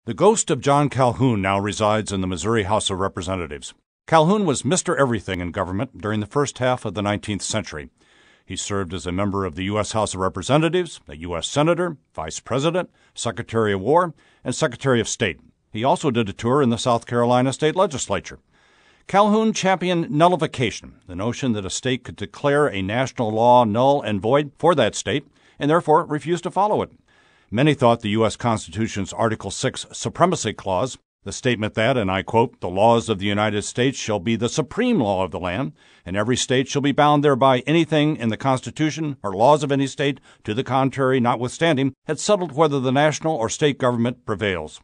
The ghost of John Calhoun now resides in the Missouri House of Representatives. Calhoun was Mr. Everything in government during the first half of the 19th century. He served as a member of the U.S. House of Representatives, a U.S. Senator, Vice President, Secretary of War, and Secretary of State. He also did a tour in the South Carolina State Legislature. Calhoun championed nullification, the notion that a state could declare a national law null and void for that state, and therefore refuse to follow it. Many thought the U.S. Constitution's Article 6 Supremacy Clause, the statement that, and I quote, "the laws of the United States shall be the supreme law of the land, and every state shall be bound thereby anything in the Constitution or laws of any state to the contrary notwithstanding," had settled whether the national or state government prevails.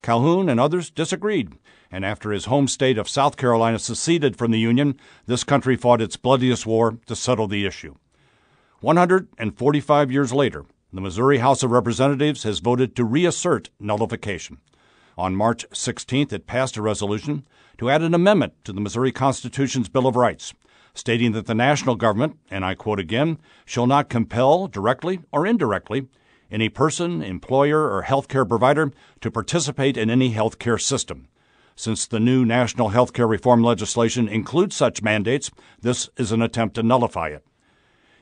Calhoun and others disagreed, and after his home state of South Carolina seceded from the Union, this country fought its bloodiest war to settle the issue. 145 years later, the Missouri House of Representatives has voted to reassert nullification. On March 16th, it passed a resolution to add an amendment to the Missouri Constitution's Bill of Rights, stating that the national government, and I quote again, "shall not compel, directly or indirectly, any person, employer, or healthcare provider to participate in any healthcare system." Since the new national healthcare reform legislation includes such mandates, this is an attempt to nullify it.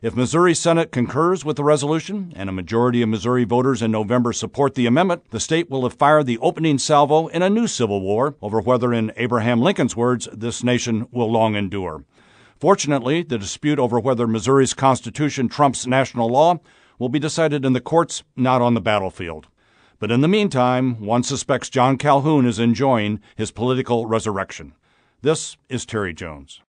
If Missouri Senate concurs with the resolution and a majority of Missouri voters in November support the amendment, the state will have fired the opening salvo in a new civil war over whether, in Abraham Lincoln's words, this nation will long endure. Fortunately, the dispute over whether Missouri's Constitution trumps national law will be decided in the courts, not on the battlefield. But in the meantime, one suspects John Calhoun is enjoying his political resurrection. This is Terry Jones.